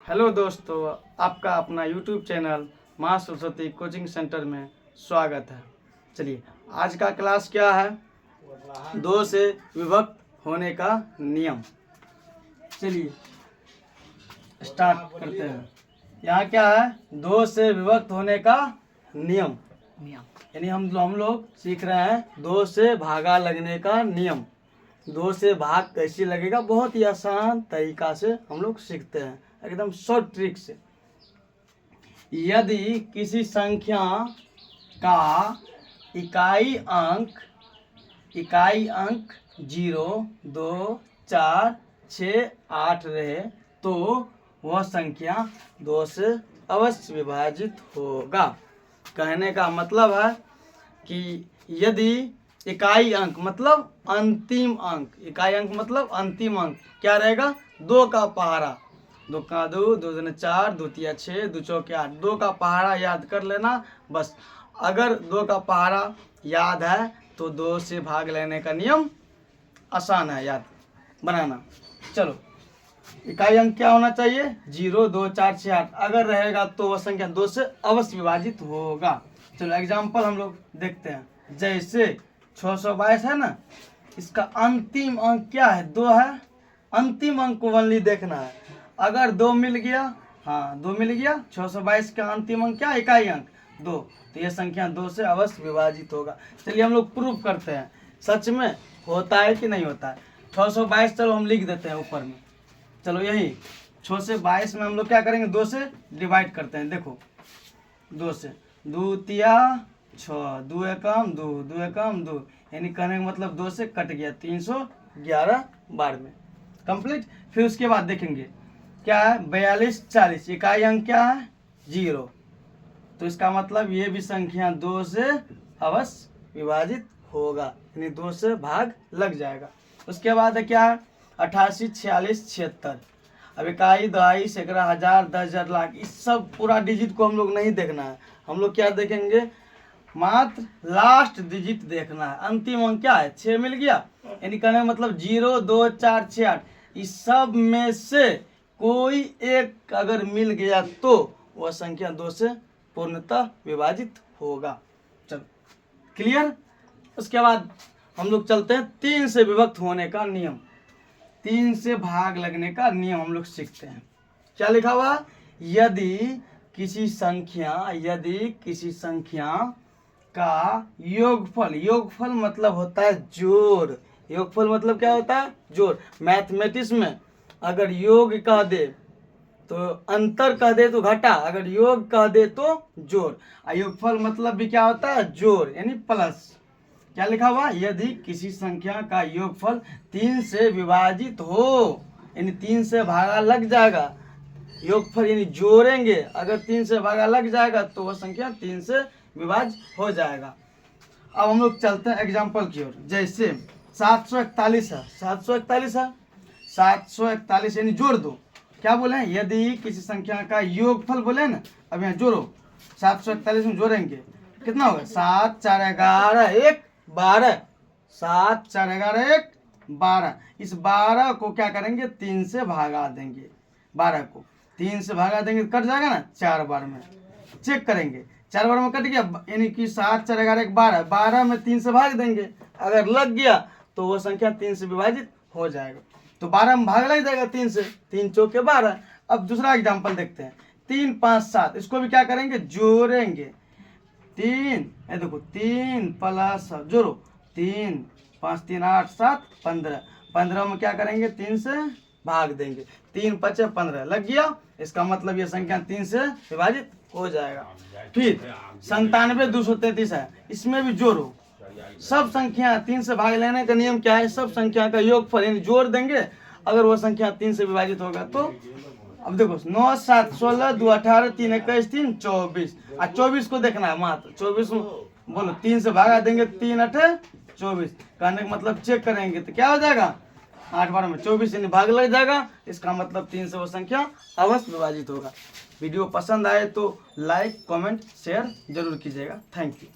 Hello दोस्तों, आपका अपना यूट्यूब चैनल माँ सरस्वती कोचिंग सेंटर में स्वागत है। चलिए, आज का क्लास क्या है? दो से विभक्त होने का नियम। चलिए स्टार्ट करते हैं। यहाँ क्या है? दो से विभक्त होने का नियम। यानी हम लोग सीख रहे हैं दो से भागा लगने का नियम। दो से भाग कैसे लगेगा, बहुत ही आसान तरीका से हम लोग सीखते हैं, एकदम शॉर्ट ट्रिक से। यदि किसी संख्या का इकाई अंक 0, 2, 4, 6, 8 रहे तो वह संख्या 2 से अवश्य विभाजित होगा। कहने का मतलब है कि यदि इकाई अंक मतलब अंतिम अंक, इकाई अंक मतलब अंतिम अंक क्या रहेगा? 2 का पहाड़ा, 2 का 2, 2 दूनी 4, 2 तिया 6, 2 चौके 8, 2 का पहाड़ा याद कर लेना बस। अगर 2 का पहाड़ा याद है तो 2 से भाग लेने का नियम आसान है याद बनाना। चलो, इकाई अंक क्या होना चाहिए? 0, 2, 4, 6, 8 अगर रहेगा तो वह संख्या 2 से अवश्य विभाजित होगा। चलो एग्जाम्पल हम लोग देखते हैं। जैसे 622 है ना, इसका अंतिम अंक क्या है? 2 है। अंतिम अंक को ओनली देखना है। अगर 2 मिल गया, हाँ 2 मिल गया, 622 का अंतिम अंक क्या? इकाई अंक 2, तो यह संख्या 2 से अवश्य विभाजित होगा। चलिए हम लोग प्रूफ करते हैं सच में होता है कि नहीं होता है। 622 चलो हम लिख देते हैं ऊपर में। चलो यही 6 से 22 में हम लोग क्या करेंगे? 2 से डिवाइड करते हैं। देखो 2 से 2 तिया 6, 2 एकम 2, 2 एकम 2, यानी कहने का मतलब 2 से कट गया, 311 बार में कंप्लीट। फिर उसके बाद देखेंगे क्या है? 42, 40 इकाई अंक क्या है? 0, तो इसका मतलब ये भी संख्या 2 से अवश्य विभाजित होगा, यानी 2 से भाग लग जाएगा। उसके बाद क्या है? 88, 46, 76। अब इकाई, दहाई, सैकड़ा, हजार, 10,000, लाख, इस सब पूरा डिजिट को हम लोग नहीं देखना है। हम लोग क्या देखेंगे? मात्र लास्ट डिजिट देखना है। अंतिम अंक क्या है? 6 मिल गया, यानी कहने का मतलब 0, 2, 4, 6, 8 इस सब में से कोई एक अगर मिल गया तो वह संख्या 2 से पूर्णतः विभाजित होगा। चलो क्लियर। उसके बाद हम लोग चलते हैं 3 से विभक्त होने का नियम। 3 से भाग लगने का नियम हम लोग सीखते हैं। क्या लिखा हुआ? यदि किसी संख्या का योगफल मतलब होता है जोड़। योगफल मतलब क्या होता है? जोड़। मैथमेटिक्स में अगर योग कह दे तो अंतर कह दे तो घटा, अगर योग कह दे तो जोड़। योगफल मतलब भी क्या होता है? जोड़, यानी प्लस। क्या लिखा हुआ? यदि किसी संख्या का योगफल 3 से विभाजित हो, यानी 3 से भागा लग जाएगा। योगफल यानी जोड़ेंगे, अगर 3 से भागा लग जाएगा तो वह संख्या 3 से विभाजित हो जाएगा। अब हम लोग चलते हैं एग्जाम्पल की ओर। जैसे 741 है, 741 यानी जोड़ दो। क्या बोले हैं? यदि किसी संख्या का योगफल बोले ना, अब यहाँ जोड़ो। 741 में जोड़ेंगे कितना होगा? 7, 4, 11, 1, 12। 7, 4, 11, 1, 12। इस 12 को क्या करेंगे? 3 से भागा देंगे। 12 को 3 से भागा देंगे कट जाएगा ना 4 बार में। चेक करेंगे 4 बार में कट गया, यानी कि 7, 4, 11, 1, 12। 12 में 3 से भाग देंगे, अगर लग गया तो वो संख्या 3 से विभाजित हो जाएगा। तो 12 में भाग लग जाएगा 3 से, 3 चौके 12। अब दूसरा एग्जाम्पल देखते हैं। 3, 5, 7 इसको भी क्या करेंगे? जोड़ेंगे। 3 देखो 3 प्लस जोड़ो 3, 5, 3, 8, 7, 15। 15 में क्या करेंगे? 3 से भाग देंगे। 3, 5, 15 लग गया, इसका मतलब ये संख्या 3 से विभाजित हो जाएगा। फिर 97, 233 है, इसमें भी जोड़ो। सब संख्या 3 से भाग लेने का नियम क्या है? सब संख्या का योगफल यानी जोड़ देंगे, अगर वो संख्या 3 से विभाजित होगा तो। अब देखो 9, 7, 16, 2, 18, 3, 21, 3, 24। 24 को देखना है मात्र। 24 बोलो 3 से भागा देंगे, 3, 8, 24। कहने का मतलब चेक करेंगे तो क्या हो जाएगा? 8 बार में 24 यानी भाग लग जाएगा, इसका मतलब 3 से वो संख्या अवश्य विभाजित होगा। वीडियो पसंद आए तो लाइक, कमेंट, शेयर जरूर कीजिएगा। Thank you.